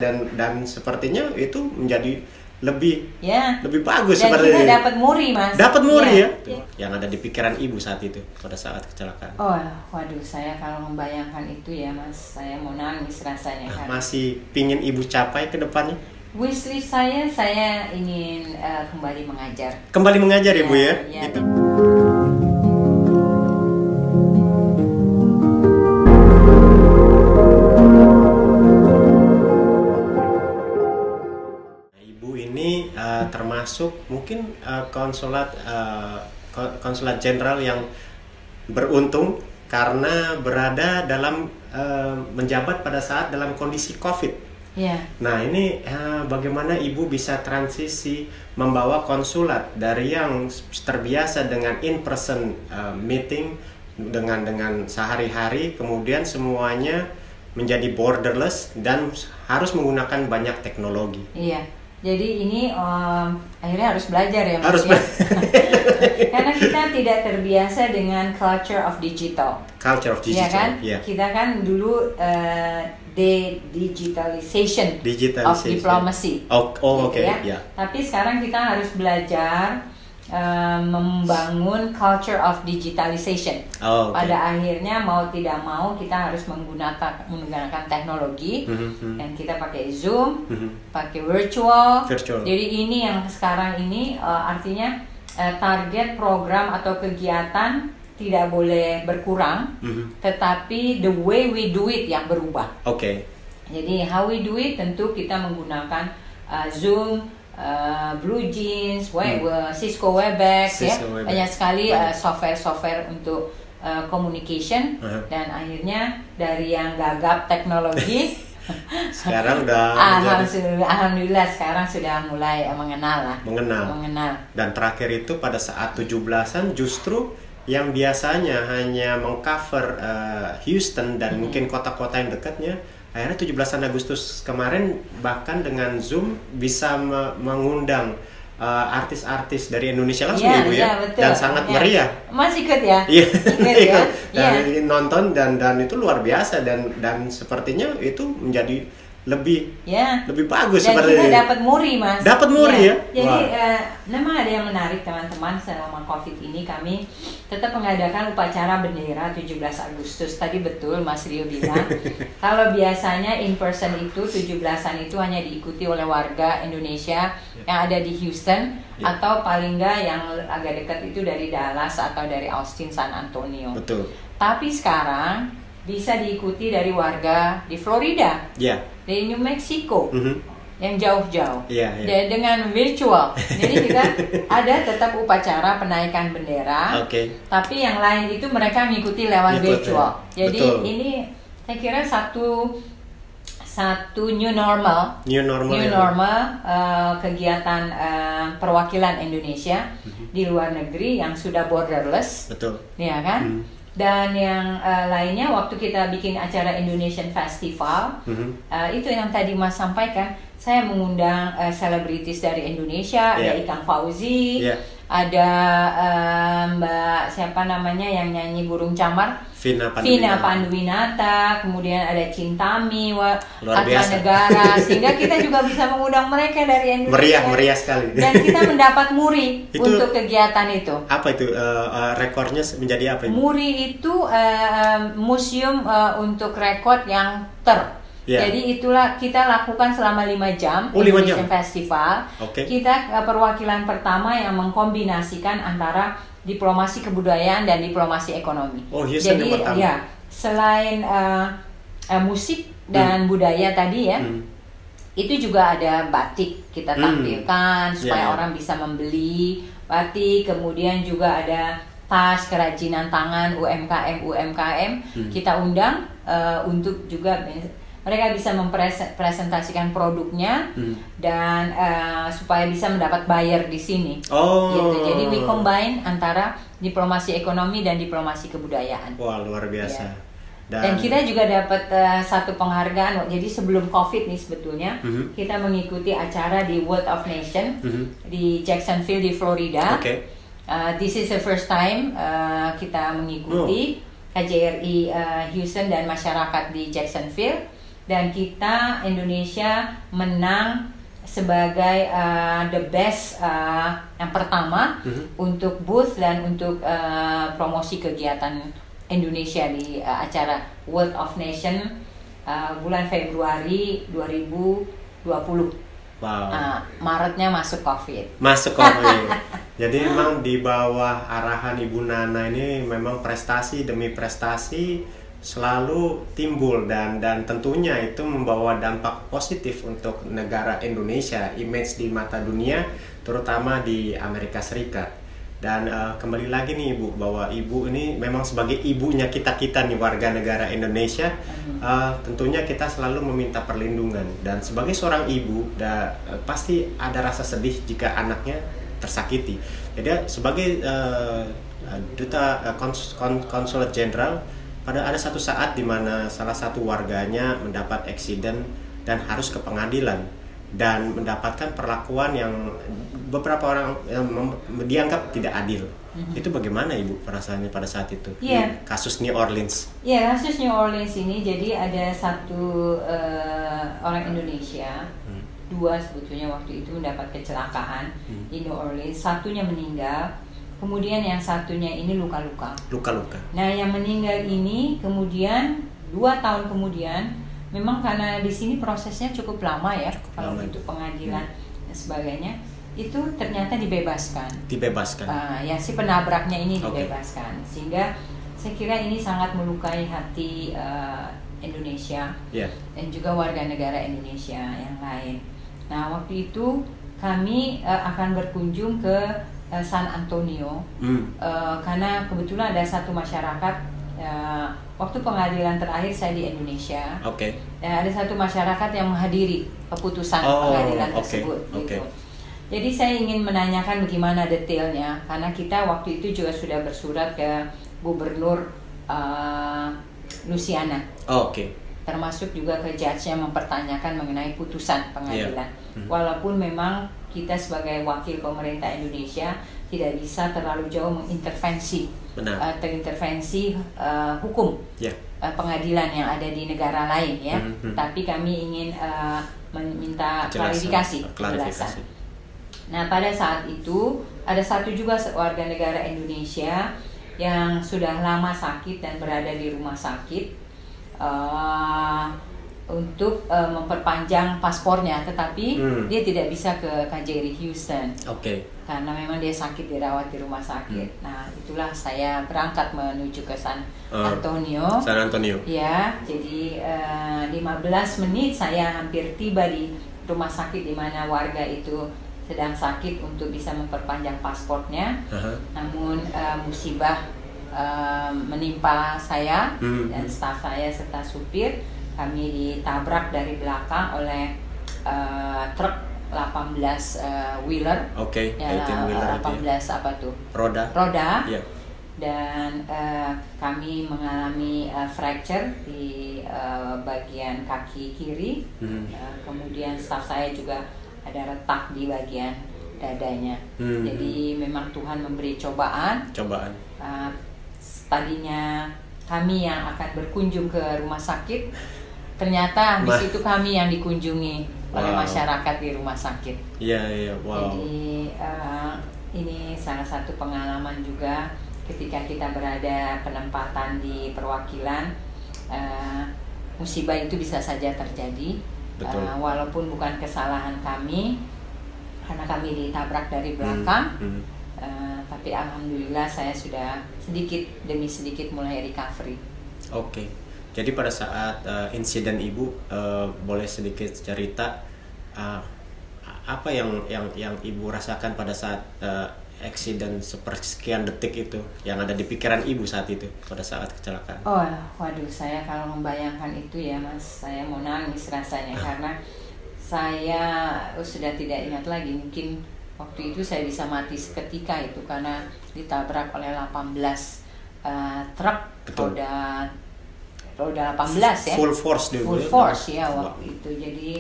dan sepertinya itu menjadi lebih ya, lebih bagus dan seperti kita dapat muri, Mas. Dapat muri ya. Ya. Yang ada di pikiran ibu saat itu pada saat kecelakaan. Oh, waduh, saya kalau membayangkan itu ya, Mas, saya mau nangis rasanya. Masih pingin ibu capai ke depannya? Wishlist saya ingin kembali mengajar. Kembali mengajar ya, Bu ya? Ya. Itu. Termasuk mungkin konsulat jenderal yang beruntung karena berada dalam menjabat pada saat dalam kondisi COVID. Yeah. Nah ini bagaimana ibu bisa transisi membawa konsulat dari yang terbiasa dengan in-person meeting dengan sehari-hari, kemudian semuanya menjadi borderless dan harus menggunakan banyak teknologi. Iya. Jadi ini akhirnya harus belajar ya, Mas. Harus ya? Karena kita tidak terbiasa dengan culture of digital. Culture of digital, ya kan? Yeah. Kita kan dulu digitalization of diplomacy. Oh gitu, oke. Ya? Yeah. Tapi sekarang kita harus belajar membangun culture of digitalization. Oh, okay. Pada akhirnya mau tidak mau kita harus menggunakan teknologi dan kita pakai Zoom, pakai virtual. Jadi ini yang sekarang ini artinya target program atau kegiatan tidak boleh berkurang, tetapi the way we do it yang berubah. Oke. Okay. Jadi how we do it tentu kita menggunakan Zoom, Blue Jeans, Cisco Webex, ya, banyak sekali software untuk communication dan akhirnya dari yang gagap teknologi sekarang udah alhamdulillah sekarang sudah mulai mengenal. Dan terakhir itu pada saat 17-an justru yang biasanya hanya mengcover Houston dan mungkin kota-kota yang dekatnya, akhirnya 17 Agustus kemarin bahkan dengan Zoom bisa mengundang artis-artis dari Indonesia langsung ya, Ibu ya. Betul. Dan sangat meriah. Mas ikut ya? Iya. Ikut ya? Dan nonton dan itu luar biasa dan sepertinya itu menjadi lebih bagus. Dan seperti kita dapat muri, Mas. Dapat muri ya. Jadi memang ada yang menarik teman-teman, selama COVID ini kami tetap mengadakan upacara bendera 17 Agustus. Tadi betul Mas Rio bilang kalau biasanya in person itu 17-an itu hanya diikuti oleh warga Indonesia yang ada di Houston atau paling enggak yang agak dekat itu dari Dallas atau dari Austin, San Antonio. Betul. Tapi sekarang bisa diikuti dari warga di Florida, dari New Mexico, yang jauh-jauh, dengan virtual. Jadi kita ada tetap upacara penaikan bendera, tapi yang lain itu mereka mengikuti lewat virtual. Jadi ini saya kira satu new normal kegiatan perwakilan Indonesia di luar negeri yang sudah borderless, ya kan? Dan yang lainnya waktu kita bikin acara Indonesian Festival, itu yang tadi Mas sampaikan, saya mengundang selebritis dari Indonesia, ada Ikang Fauzi, ada Mbak siapa namanya yang nyanyi Burung Camar, Vina Panduwinata, kemudian ada Cintami, Negara, sehingga kita juga bisa mengundang mereka dari Indonesia. Meriah sekali. Dan kita mendapat muri untuk kegiatan itu. Apa itu rekornya menjadi apa itu? Muri itu museum untuk rekor yang Jadi itulah kita lakukan selama 5 jam Indonesian Festival. Kita perwakilan pertama yang mengkombinasikan antara diplomasi kebudayaan dan diplomasi ekonomi. Jadi selain musik dan budaya tadi ya, itu juga ada batik kita tampilkan supaya orang bisa membeli batik. Kemudian juga ada tas kerajinan tangan UMKM kita undang untuk juga mereka bisa mempresentasikan produknya dan supaya bisa mendapat buyer di sini. Gitu. Jadi we combine antara diplomasi ekonomi dan diplomasi kebudayaan. Wah, luar biasa. Dan kita juga dapat satu penghargaan. Jadi sebelum COVID nih sebetulnya kita mengikuti acara di World of Nation di Jacksonville di Florida. This is the first time kita mengikuti KJRI Houston dan masyarakat di Jacksonville. dan kita Indonesia menang sebagai the best yang pertama untuk booth dan untuk promosi kegiatan Indonesia di acara World of Nation bulan Februari 2020. Wow. Maretnya masuk COVID. Jadi memang di bawah arahan Ibu Nana ini memang prestasi demi prestasi selalu timbul dan tentunya itu membawa dampak positif untuk negara Indonesia, image di mata dunia, terutama di Amerika Serikat. Dan kembali lagi nih Ibu, bahwa Ibu ini memang sebagai ibunya kita-kita nih warga negara Indonesia, tentunya kita selalu meminta perlindungan. Dan sebagai seorang ibu, pasti ada rasa sedih jika anaknya tersakiti. Jadi sebagai duta konsulat jenderal, ada satu saat di mana salah satu warganya mendapat eksiden dan harus ke pengadilan dan mendapatkan perlakuan yang beberapa orang yang dianggap tidak adil. Itu bagaimana Ibu perasaannya pada saat itu? Kasus New Orleans. Kasus New Orleans ini, jadi ada satu orang Indonesia, dua sebetulnya waktu itu mendapat kecelakaan di New Orleans, satunya meninggal, kemudian yang satunya ini luka-luka. Nah, yang meninggal ini kemudian 2 tahun kemudian, memang karena di sini prosesnya cukup lama ya, kalau untuk pengadilan dan sebagainya, itu ternyata dibebaskan. Ya, si penabraknya ini dibebaskan, sehingga saya kira ini sangat melukai hati Indonesia dan juga warga negara Indonesia yang lain. Nah, waktu itu kami akan berkunjung ke San Antonio karena kebetulan ada satu masyarakat. Waktu pengadilan terakhir saya di Indonesia, ada satu masyarakat yang menghadiri keputusan pengadilan tersebut. Gitu. Jadi saya ingin menanyakan bagaimana detailnya, karena kita waktu itu juga sudah bersurat ke Gubernur Louisiana, termasuk juga ke judge-nya mempertanyakan mengenai putusan pengadilan. Walaupun memang kita sebagai wakil pemerintah Indonesia tidak bisa terlalu jauh mengintervensi hukum pengadilan yang ada di negara lain ya. Tapi kami ingin meminta klarifikasi. Nah, pada saat itu ada satu juga warga negara Indonesia yang sudah lama sakit dan berada di rumah sakit untuk memperpanjang paspornya, tetapi dia tidak bisa ke KJRI Houston karena memang dia sakit, dirawat di rumah sakit. Nah, itulah saya berangkat menuju ke San Antonio. Ya, jadi 15 menit saya hampir tiba di rumah sakit di mana warga itu sedang sakit untuk bisa memperpanjang paspornya. Namun musibah menimpa saya dan staf saya serta supir. Kami ditabrak dari belakang oleh truk 18 wheeler, 18 apa tuh? Roda. Dan kami mengalami fracture di bagian kaki kiri. Kemudian staf saya juga ada retak di bagian dadanya. Jadi memang Tuhan memberi cobaan. Tadinya kami yang akan berkunjung ke rumah sakit, ternyata di situ kami yang dikunjungi oleh masyarakat di rumah sakit. Jadi ini salah satu pengalaman juga ketika kita berada penempatan di perwakilan, musibah itu bisa saja terjadi. Walaupun bukan kesalahan kami karena kami ditabrak dari belakang, tapi alhamdulillah saya sudah sedikit demi sedikit mulai recovery. Jadi pada saat insiden Ibu, boleh sedikit cerita apa yang Ibu rasakan pada saat eksiden sepersekian detik itu, yang ada di pikiran Ibu saat itu pada saat kecelakaan? Waduh, saya kalau membayangkan itu ya Mas, saya mau nangis rasanya karena saya sudah tidak ingat lagi. Mungkin waktu itu saya bisa mati seketika itu karena ditabrak oleh 18 truk roda 18 ya. Full force ya waktu itu. Jadi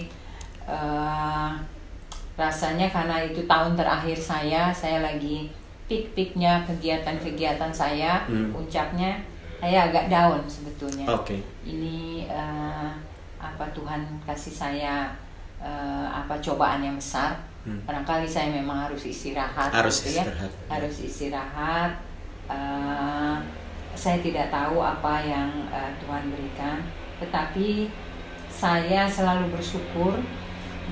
rasanya karena itu tahun terakhir saya lagi peak-peaknya kegiatan-kegiatan saya, puncaknya saya agak down sebetulnya. Ini Tuhan kasih saya cobaan yang besar. Barangkali saya memang harus istirahat. Harus istirahat. Saya tidak tahu apa yang Tuhan berikan, tetapi saya selalu bersyukur.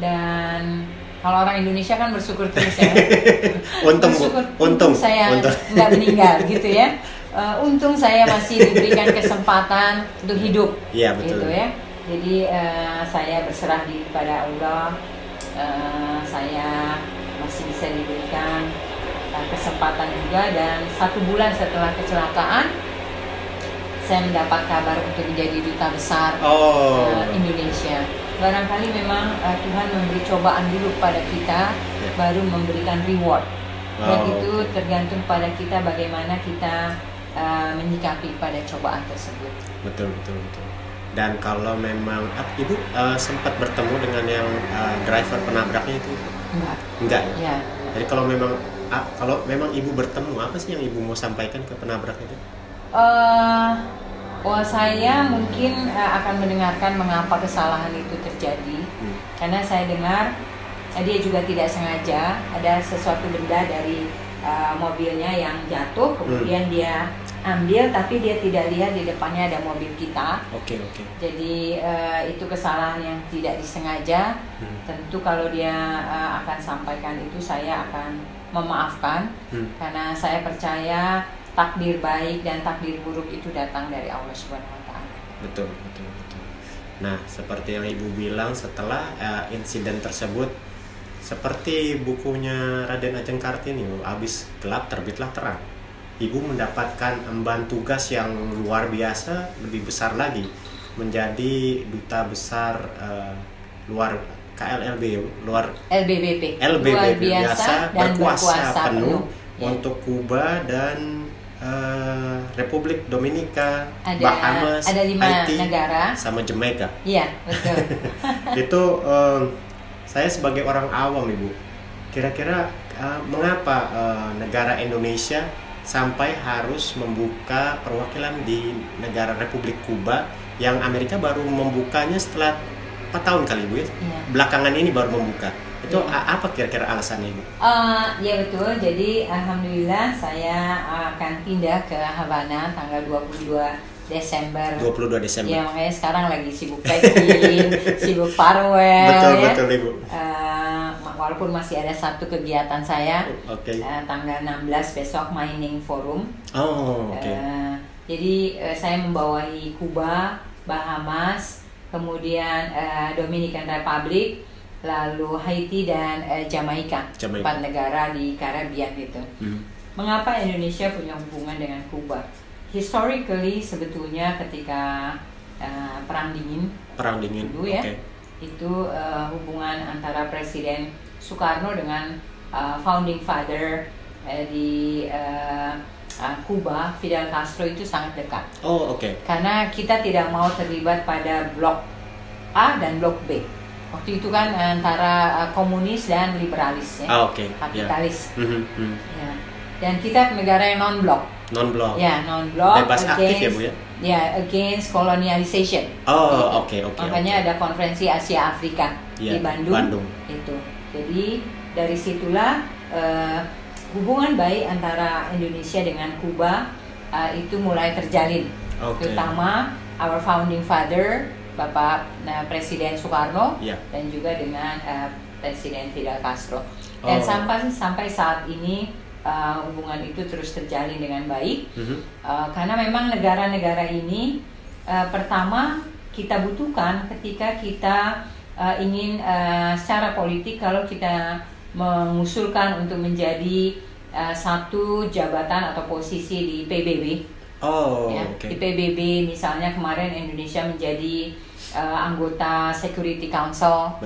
Dan kalau orang Indonesia kan bersyukur terus ya. untung saya nggak meninggal gitu ya. Untung saya masih diberikan kesempatan untuk hidup. Iya, betul. Gitu ya. Jadi saya berserah diri kepada Allah. Saya masih bisa diberikan kesempatan juga, dan 1 bulan setelah kecelakaan saya mendapat kabar untuk menjadi duta besar Indonesia. Barangkali memang Tuhan memberi cobaan dulu pada kita, baru memberikan reward. Dan itu tergantung pada kita bagaimana kita menyikapi pada cobaan tersebut. Betul. Dan kalau memang Ibu sempat bertemu dengan yang driver penabraknya itu? Enggak. Ya. Jadi kalau memang Ibu bertemu, apa sih yang Ibu mau sampaikan ke penabrak itu? Saya mungkin akan mendengarkan mengapa kesalahan itu terjadi. Karena saya dengar dia juga tidak sengaja, ada sesuatu benda dari mobilnya yang jatuh, kemudian dia ambil, tapi dia tidak lihat di depannya ada mobil kita. Oke. Jadi itu kesalahan yang tidak disengaja. Tentu kalau dia akan sampaikan itu, saya akan memaafkan. Karena saya percaya takdir baik dan takdir buruk itu datang dari Allah Subhanahu wa Ta'ala. Betul. Nah, seperti yang Ibu bilang, setelah insiden tersebut, seperti bukunya Raden Ajeng Kartini, habis gelap terbitlah terang. Ibu mendapatkan emban tugas yang luar biasa, lebih besar lagi, menjadi duta besar LBBP luar biasa berkuasa penuh untuk Kuba dan Republik Dominika, Bahamas, ada 5 Haiti, negara, sama Jamaica. Iya, betul. Itu saya sebagai orang awam, Ibu, kira-kira mengapa negara Indonesia sampai harus membuka perwakilan di negara Republik Kuba, yang Amerika baru membukanya setelah 4 tahun kali, Bu ya? Belakangan ini baru membuka. Itu apa kira-kira alasannya, Ibu? Ya betul, jadi alhamdulillah saya akan pindah ke Havana tanggal 22 Desember. Ya, makanya sekarang lagi sibuk packing, sibuk farewell. Betul, Ibu. Walaupun masih ada satu kegiatan saya, tanggal 16 besok Mining Forum. Jadi saya membawahi Kuba, Bahamas, kemudian Dominican Republic, lalu Haiti dan Jamaika. 4 negara di Karibian itu. Mengapa Indonesia punya hubungan dengan Kuba? Historically sebetulnya ketika Perang Dingin dulu ya, itu hubungan antara Presiden Soekarno dengan founding father di Kuba, Fidel Castro, itu sangat dekat. Karena kita tidak mau terlibat pada blok A dan blok B. Waktu itu kan antara komunis dan liberalis ya, kapitalis. Ya. Dan kita negara yang non-blok. Ya, non-blok. Bebas aktif ya, Bu ya? Ya, against colonialization. Makanya ada konferensi Asia Afrika di Bandung. Itu. Jadi dari situlah hubungan baik antara Indonesia dengan Kuba itu mulai terjalin. Terutama our founding father, Bapak Presiden Soekarno, dan juga dengan Presiden Fidel Castro. Dan sampai saat ini hubungan itu terus terjalin dengan baik. Karena memang negara-negara ini pertama kita butuhkan ketika kita ingin secara politik, kalau kita mengusulkan untuk menjadi satu jabatan atau posisi di PBB. Di PBB misalnya kemarin Indonesia menjadi anggota Security Council,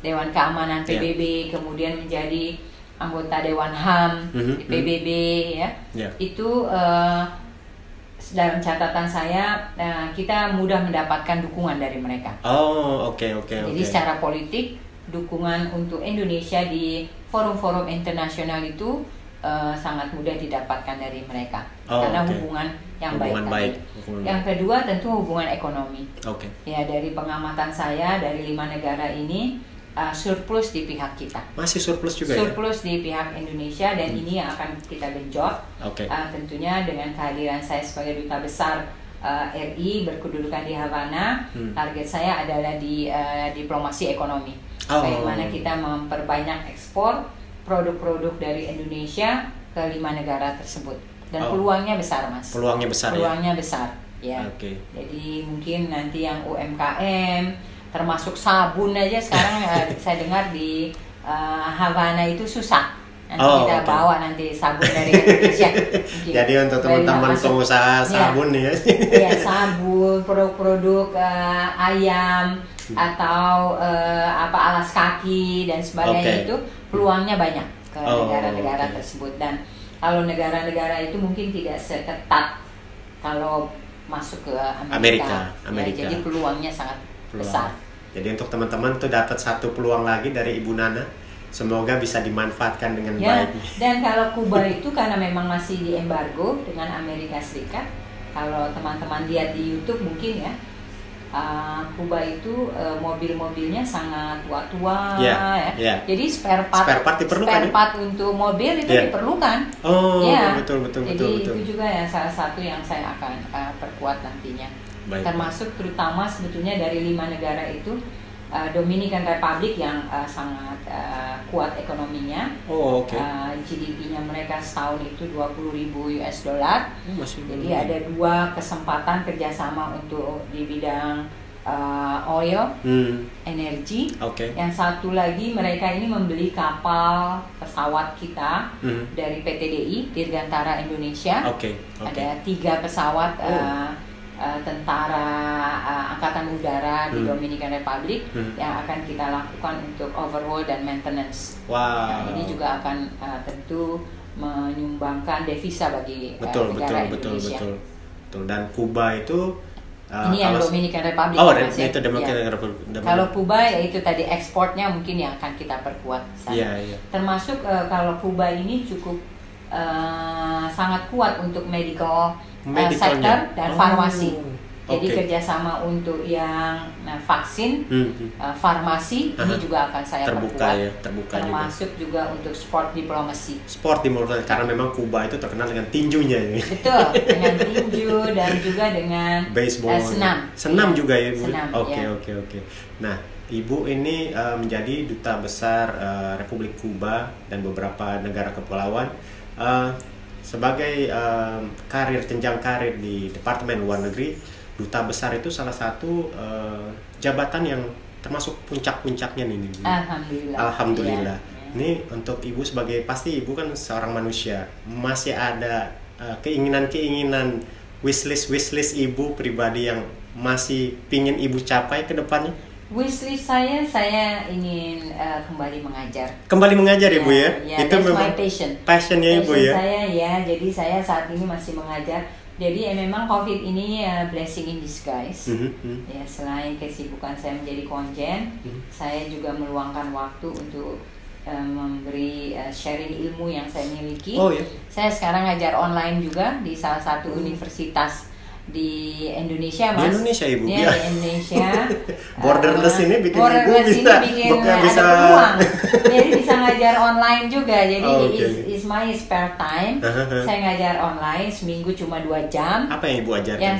Dewan Keamanan PBB, kemudian menjadi anggota Dewan HAM di PBB ya. Itu dalam catatan saya kita mudah mendapatkan dukungan dari mereka. Jadi secara politik dukungan untuk Indonesia di forum-forum internasional itu sangat mudah didapatkan dari mereka karena hubungan yang baik. Yang kedua tentu hubungan ekonomi. Ya, dari pengamatan saya dari 5 negara ini surplus di pihak kita. Masih surplus juga surplus di pihak Indonesia dan ini yang akan kita genjot. Tentunya dengan kehadiran saya sebagai duta besar RI berkedudukan di Havana, target saya adalah di diplomasi ekonomi. Bagaimana kita memperbanyak ekspor produk-produk dari Indonesia ke 5 negara tersebut dan peluangnya besar, Mas. Peluangnya besar. Ya. Jadi mungkin nanti yang UMKM termasuk sabun aja sekarang saya dengar di Havana itu susah. Nanti kita bawa nanti sabun dari Indonesia. Jadi untuk teman-teman pengusaha sabun ya. Ya, sabun, produk-produk ayam atau alas kaki dan sebagainya itu peluangnya banyak ke negara-negara tersebut. Dan kalau negara-negara itu mungkin tidak seketat kalau masuk ke Amerika. Ya, jadi peluangnya sangat besar. Jadi untuk teman-teman tuh dapat satu peluang lagi dari Ibu Nana. Semoga bisa dimanfaatkan dengan baik. Dan kalau Kuba itu karena memang masih di embargo dengan Amerika Serikat, kalau teman-teman lihat di YouTube mungkin ya, Kuba itu mobil-mobilnya sangat tua-tua ya. Jadi spare part untuk mobil itu diperlukan. Betul. Jadi itu juga ya salah satu yang saya akan perkuat nantinya. Termasuk terutama sebetulnya dari 5 negara itu Dominican Republic yang sangat kuat ekonominya. GDP-nya mereka setahun itu $20,000. Jadi ada 2 kesempatan kerjasama untuk di bidang oil, energi. Yang satu lagi mereka ini membeli kapal pesawat kita dari PTDI Dirgantara Indonesia. Ada 3 pesawat tentara angkatan udara di Dominican Republic yang akan kita lakukan untuk overhaul dan maintenance. Ini juga akan tentu menyumbangkan devisa bagi negara Indonesia. Betul. Dan Kuba itu ini yang Dominican Republic. Itu Dominican Republic. Kalau Kuba ya itu tadi ekspornya mungkin yang akan kita perkuat sana. Termasuk kalau Kuba ini cukup sangat kuat untuk medical sector dan farmasi. Jadi kerjasama untuk yang vaksin, farmasi ini juga akan saya perkuat. Termasuk juga untuk sport diplomasi. Karena memang Kuba itu terkenal dengan tinjunya. Betul, dengan tinju dan juga dengan baseball, senam juga ya Bu. Oke. Nah, Ibu ini menjadi duta besar Republik Kuba dan beberapa negara kepulauan. Sebagai jenjang karir di Departemen Luar Negeri, duta besar itu salah satu jabatan yang termasuk puncak-puncaknya nih. Alhamdulillah. Ini untuk Ibu pasti Ibu kan seorang manusia, masih ada keinginan wishlist Ibu pribadi yang masih pingin Ibu capai ke depannya? Wishlist saya ingin kembali mengajar. Kembali mengajar Ibu ya? Itu memang passionnya Ibu ya? Jadi saya saat ini masih mengajar. Jadi memang COVID ini blessing in disguise. Ya, selain kesibukan saya menjadi konjen, saya juga meluangkan waktu untuk memberi sharing ilmu yang saya miliki. Saya sekarang ngajar online juga di salah satu universitas di Indonesia, Mas. Di Indonesia Ibu. Di Indonesia. Borderless ini bikin Ibu bisa ada peluang. Jadi bisa ngajar online juga. Jadi is my spare time. Saya ngajar online seminggu cuma 2 jam. Apa yang Ibu ajarkan? Yang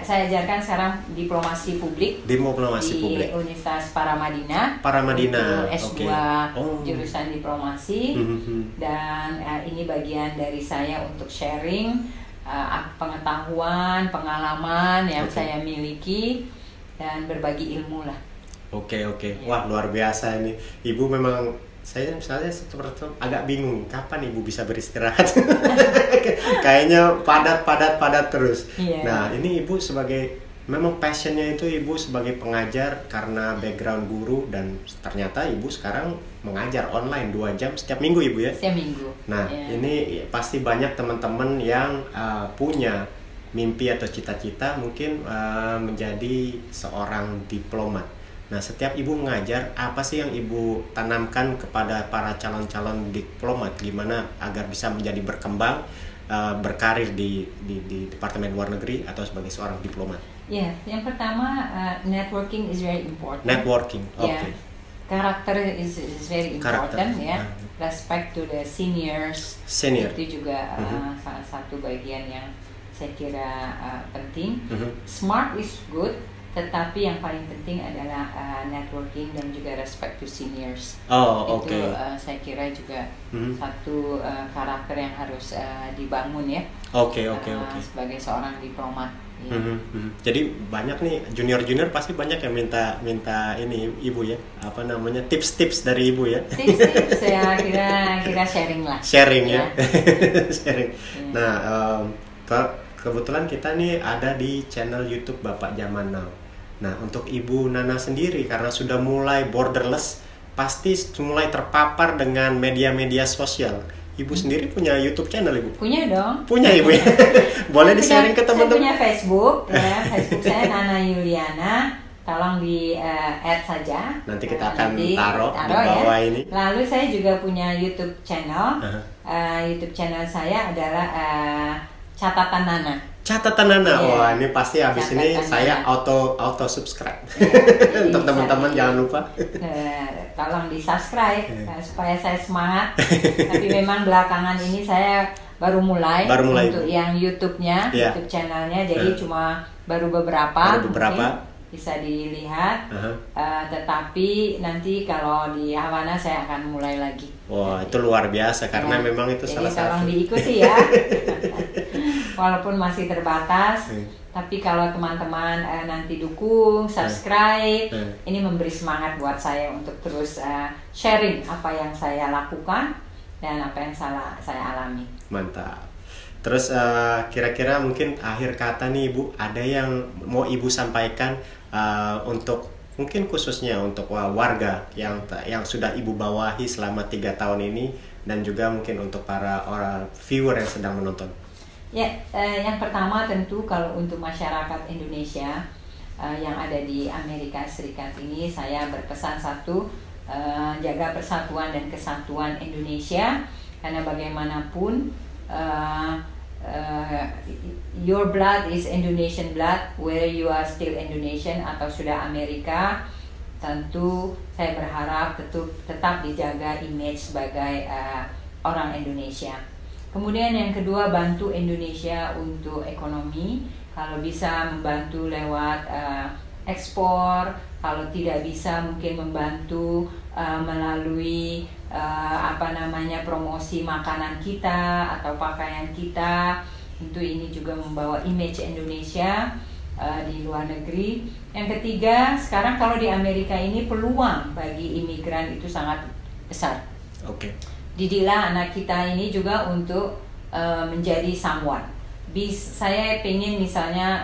saya ajarkan sekarang diplomasi publik. Di Universitas Paramadina. Untuk S2 jurusan diplomasi. Dan ini bagian dari saya untuk sharing pengetahuan, pengalaman yang saya miliki dan berbagi ilmu lah. Oke. Wah, luar biasa ini. Ibu memang saya misalnya seperti agak bingung kapan Ibu bisa beristirahat. Kayaknya padat terus. Nah, ini Ibu sebagai memang passionnya itu Ibu sebagai pengajar karena background guru dan ternyata Ibu sekarang mengajar online 2 jam setiap minggu Ibu ya? Setiap minggu. Nah, ini pasti banyak teman-teman yang punya mimpi atau cita-cita mungkin menjadi seorang diplomat. Nah, setiap ibu mengajar, apa sih yang ibu tanamkan kepada para calon-calon diplomat, gimana agar bisa menjadi berkembang, berkarir di Departemen Luar Negeri atau sebagai seorang diplomat? Ya, yang pertama, networking is very important. Networking, oke. Okay. Karakter is very important, ya. Respect to the seniors. Senior. Itu juga salah satu bagian yang saya kira penting. Smart is good. Tetapi yang paling penting adalah networking dan juga respect to seniors. Oke. Itu saya kira juga satu karakter yang harus dibangun ya. Oke. Sebagai seorang diplomat. Ya. Jadi banyak nih junior pasti banyak yang minta ini ibu ya, apa namanya, tips-tips dari ibu ya. Tips saya kira sharing lah. Sharing ya. Sharing. Nah, kebetulan kita nih ada di channel YouTube Bapak Zaman Now. Nah, untuk Ibu Nana sendiri, karena sudah mulai borderless, pasti mulai terpapar dengan media-media sosial. Ibu sendiri punya YouTube channel, Ibu? Punya dong. Punya, Ibu ya? Boleh di-sharing ke teman-teman? Saya punya Facebook, ya. Facebook saya Nana Yuliana. Tolong di add saja. Nanti kita akan taruh di bawah ya. Ini. Lalu saya juga punya YouTube channel. YouTube channel saya adalah Catatan Nana. Catatan Nana, wah ini pasti habis ini saya auto subscribe. Untuk teman-teman jangan lupa. Tolong di subscribe supaya saya semangat. Tapi memang belakangan ini saya baru mulai untuk yang YouTube-nya, YouTube channelnya. Jadi cuma baru beberapa. Bisa dilihat, tetapi nanti kalau di Havana saya akan mulai lagi. Wah, itu luar biasa karena memang itu salah satu. Jadi tolong diikuti ya. Walaupun masih terbatas, tapi kalau teman-teman nanti dukung, subscribe, ini memberi semangat buat saya untuk terus sharing apa yang saya lakukan dan apa yang saya alami. Mantap. Terus kira-kira mungkin akhir kata nih Ibu, ada yang mau Ibu sampaikan untuk mungkin khususnya untuk warga yang sudah Ibu bawahi selama 3 tahun ini, dan juga mungkin untuk para orang viewer yang sedang menonton. Ya, yang pertama tentu kalau untuk masyarakat Indonesia yang ada di Amerika Serikat ini, saya berpesan satu, jaga persatuan dan kesatuan Indonesia, karena bagaimanapun your blood is Indonesian blood, whether you are still Indonesian atau sudah Amerika. Tentu saya berharap tetap dijaga image sebagai orang Indonesia. Kemudian yang kedua, bantu Indonesia untuk ekonomi. Kalau bisa membantu lewat ekspor, kalau tidak bisa mungkin membantu melalui promosi makanan kita atau pakaian kita. Tentu ini juga membawa image Indonesia di luar negeri. Yang ketiga, sekarang kalau di Amerika ini peluang bagi imigran itu sangat besar. Oke. Didiklah anak kita ini juga untuk menjadi someone. Saya pengen misalnya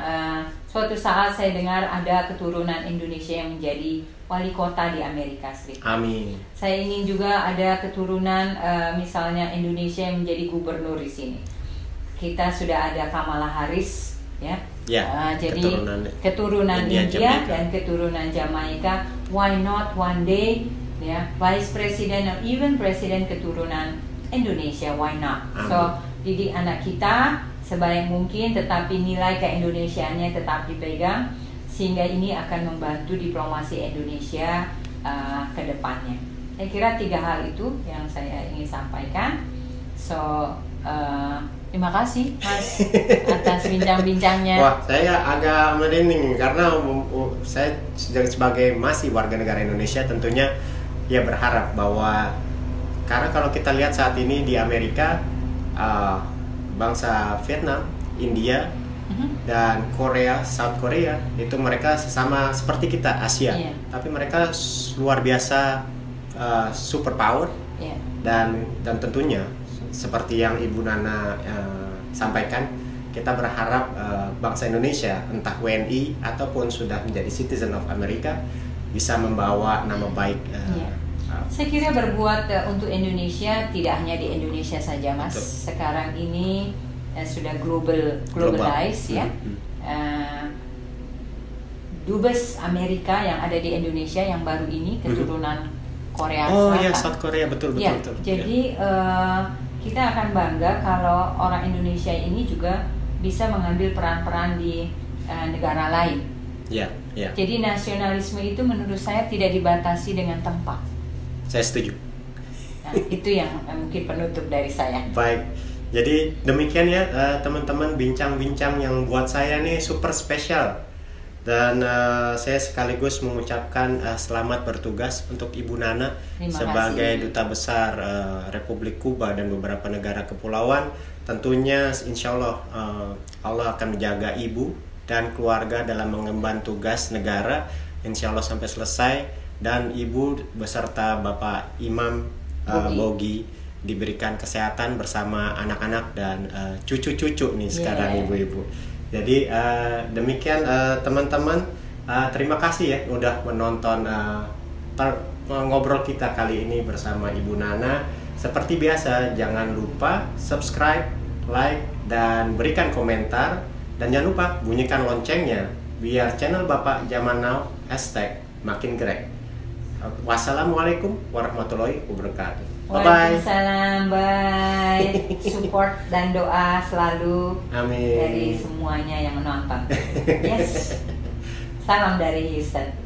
suatu saat saya dengar ada keturunan Indonesia yang menjadi wali kota di Amerika Serikat. Amin. Saya ingin juga ada keturunan misalnya Indonesia yang menjadi gubernur di sini. Kita sudah ada Kamala Harris, ya. Jadi keturunan India dan keturunan Jamaika. Why not one day, ya, Vice President or even Presiden keturunan Indonesia? Why not? Amin. So didik anak kita sebaik mungkin, tetapi nilai keindonesiaannya tetap dipegang, sehingga ini akan membantu diplomasi Indonesia ke depannya. Saya kira 3 hal itu yang saya ingin sampaikan. So terima kasih Mas atas bincang-bincangnya. Wah, saya agak merinding karena saya sebagai masih warga negara Indonesia tentunya ya berharap bahwa, karena kalau kita lihat saat ini di Amerika, bangsa Vietnam, India, dan Korea, South Korea, itu mereka sesama seperti kita, Asia, tapi mereka luar biasa super power, dan tentunya seperti yang Ibu Nana sampaikan, kita berharap bangsa Indonesia, entah WNI ataupun sudah menjadi citizen of Amerika, bisa membawa nama baik. Saya kira berbuat untuk Indonesia tidak hanya di Indonesia saja, Mas. Betul. Sekarang ini sudah globalize, ya. Dubes Amerika yang ada di Indonesia yang baru ini keturunan Korea Selatan. Oh ya, South Korea, betul. Jadi kita akan bangga kalau orang Indonesia ini juga bisa mengambil peran-peran di negara lain. Jadi nasionalisme itu menurut saya tidak dibatasi dengan tempat. Saya setuju. Nah, itu yang mungkin penutup dari saya. Baik. Jadi demikian ya teman-teman, bincang-bincang yang buat saya nih super spesial. Dan saya sekaligus mengucapkan selamat bertugas untuk Ibu Nana sebagai Duta Besar Republik Kuba dan beberapa negara kepulauan. Tentunya insya Allah Allah akan menjaga Ibu dan keluarga dalam mengemban tugas negara insya Allah sampai selesai. Dan Ibu beserta Bapak Imam Bogi diberikan kesehatan bersama anak-anak dan cucu-cucu nih sekarang ibu-ibu. Jadi demikian teman-teman, terima kasih ya udah menonton ngobrol kita kali ini bersama Ibu Nana. Seperti biasa jangan lupa subscribe, like, dan berikan komentar. Dan jangan lupa bunyikan loncengnya biar channel Bapak Zaman Now #makin grek. Wassalamualaikum warahmatullahi wabarakatuh. Bye-bye. Waalaikumsalam, bye. Support dan doa selalu. Amin. Dari semuanya yang menonton. Yes. Salam dari Houston.